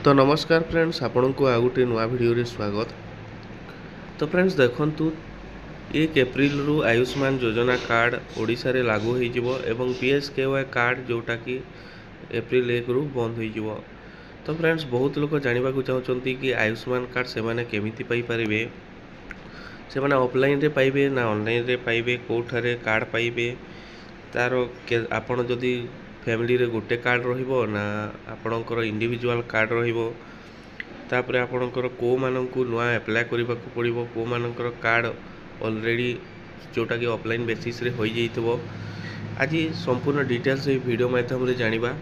तो नमस्कार फ्रेंड्स, आपण को आ गोटे नुआ भिडियो स्वागत। तो फ्रेंड्स देखंतु 1 एप्रिल रु आयुष्मान योजना कार्ड ओडिशा रे लागू होई जिवो एवं पीएसकेवाई कार्ड जोटा कि एप्रिल 1 रु बंद होई जिवो। तो फ्रेंड्स बहुत लोग जानिबा को चाहउचंती कि आयुष्मान कार्ड से माने केमिति पाई परिबे, से माने ऑफलाइन रे पाइबे ना ऑनलाइन रे पाइबे, कोठारे कार्ड पाइबे, तार आपण जदि फैमिली रे गोटे कार्ड रहिबो ना आपणकर इंडिविजुअल कार्ड रहिबो, तापरे आपणकर को माननकु नुआ अप्लाई करबा को पड़िबो, को माननकर कार्ड ऑलरेडी जोटा कि ऑफलाइन बेसिस रे होई जइतबो। आज संपूर्ण डिटेल्स ए वीडियो माध्यम रे जानिबा।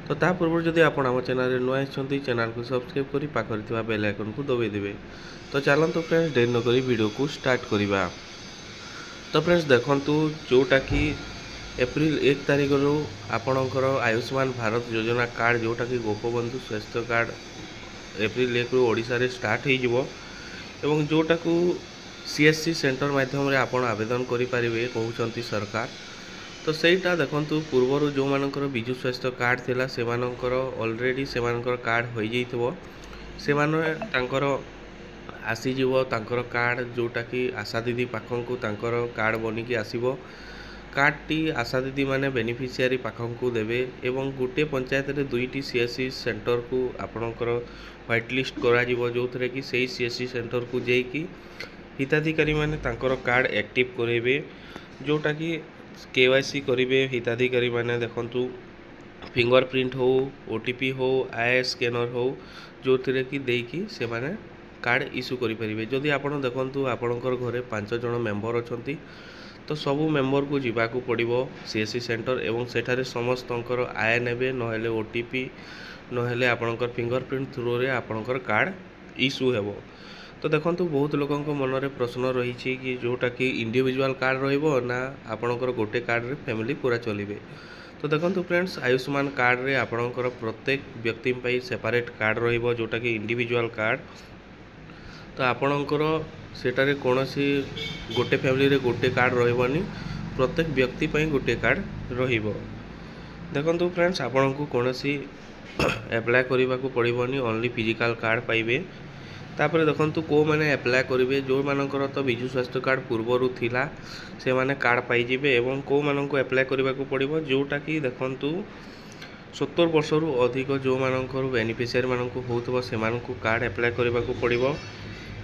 तो ता पूर्व जदि आपण हम चैनल रे नुआ छथि, चैनल को सब्सक्राइब करी पाखर थिबा बेल आइकन को दबाई देबे। तो चलंतु फ्रेंड्स देर न करी वीडियो को स्टार्ट करिबा। तो फ्रेंड्स देखंतु जोटा कि एप्रिल 1 तारिख रु आपणकर आयुष्मान भारत योजना कार्ड जोटा कि गोपबंधु स्वास्थ्य कार्ड एप्रिल 1 रु ओडिशा रे स्टार्ट हो जिवो एवं जोटा को सीएससी सेंटर माध्यम रे आपण आवेदन करि परिबे कहउचंती सरकार। तो सेटा देखंतु पूर्वरु जो मानकर बिजु स्वास्थ्य कार्ड थिला से मानकर ऑलरेडी से मानकर कार्ड होई जइतबो, से माने तांकर आसी जिवो तांकर कार्ड जोटा कि आशा दीदी पाखंकु तांकर कार्ड बनी कि आसीबो। कार्ड टी आशा दीदी माने बेनिफिशियरी पाखंकु देबे एवं गोटे पंचायत रे 2टी सीएससी सेंटर को आपणकर व्हाइट लिस्ट करा जिवो, जो थरे कि सेही सीएससी सेंटर को जेई कि हिताधिकारी माने तांकर कार्ड एक्टिव करेबे, जोटा कि केवाईसी करेबे। हिताधिकारी माने देखंतु फिंगरप्रिंट हो, ओटीपी हो, आई स्कैनर हो, जो थरे कि देई कि से माने कार्ड इश्यू करि परिबे। जदि आपण देखंतु आपणकर घरे 5 जण मेंबर अछंती, तो सबू मेंबर को जीवाकू पड़िबो सीएससी सेंटर एवं सेठारे समस्तंकर आय नेबे, नहेले ओटीपी नहेले आपणकर फिंगरप्रिंट थ्रू रे आपणकर कार्ड इश्यू हेबो। तो देखंतु बहुत लोकंक मन रे प्रश्न रही कि जोटा कि इंडिविजुअल कार्ड रहिबो ना आपणकर गोटे कार्ड रे फैमिली पूरा चलिबे। तो देखंतु फ्रेंड्स आयुष्मान कार्ड रे आपणकर प्रत्येक व्यक्ति पई सेपरेट कार्ड रहिबो जोटा कि इंडिविजुअल कार्ड। तो आपणकर सेटारे कोनोसी गोटे फैमिली रे गोटे कार्ड रहिबोनी, प्रत्येक व्यक्ति पई गोटे कार्ड रहिबो। देखंतु फ्रेंड्स आपनको कोनोसी अप्लाई करबा को पड़िबोनी, ओनली फिजिकल कार्ड पाइबे। तापरे देखंतु को माने अप्लाई करिवे, जो मानकर तो बिजु स्वास्थ्य कार्ड पूर्वरु थिला से माने कार्ड पाइ जिवे एवं को माननको अप्लाई करबा को पड़िबो जोटा कि देखंतु 70 वर्ष रु अधिक जो मानकर बेनिफिशियरी माननको होतबो से माननको कार्ड अप्लाई करबा को पड़िबो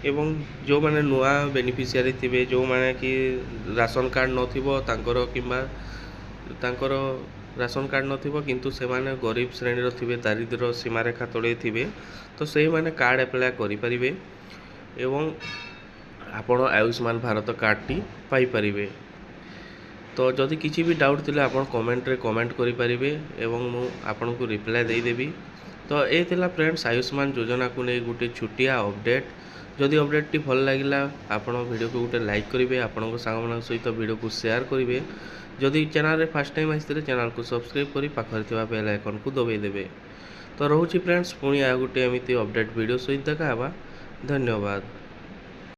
एवं जो माने नुआ बेनिफिशियरी थिबे, जो माने कि राशन कार्ड नथिबो तांकर किंबा तांकर राशन कार्ड नथिबो किंतु से माने गरीब श्रेणी रो थिबे, दारिद्र्य सीमा रेखा तळे थिबे, तो सेही माने कार्ड अप्लाई करि परिबे एवं आपण Ayushman Bharat card T pi परिबे। तो जदि किछि भी डाउट थिले आपण कमेंट रे कमेंट करि परिबे एवं मु आपण को रिप्लाई देई देबी। तो ए थिला फ्रेंड्स आयुष्मान योजना को नै गुटे छुटिया अपडेट। जदि अपडेट टी भल लागिला आपण वीडियो को गुटे लाइक करिवे, आपण सांग मान सहित वीडियो को शेयर करिवे। जदि चैनल रे फर्स्ट टाइम आइस्ते चैनल को सब्सक्राइब करी पाखर थिबा बेल आइकन को दबाई देबे। तो रहूची फ्रेंड्स पुणी आ गुटे एमिति अपडेट वीडियो सहित देखा। धन्यवाद।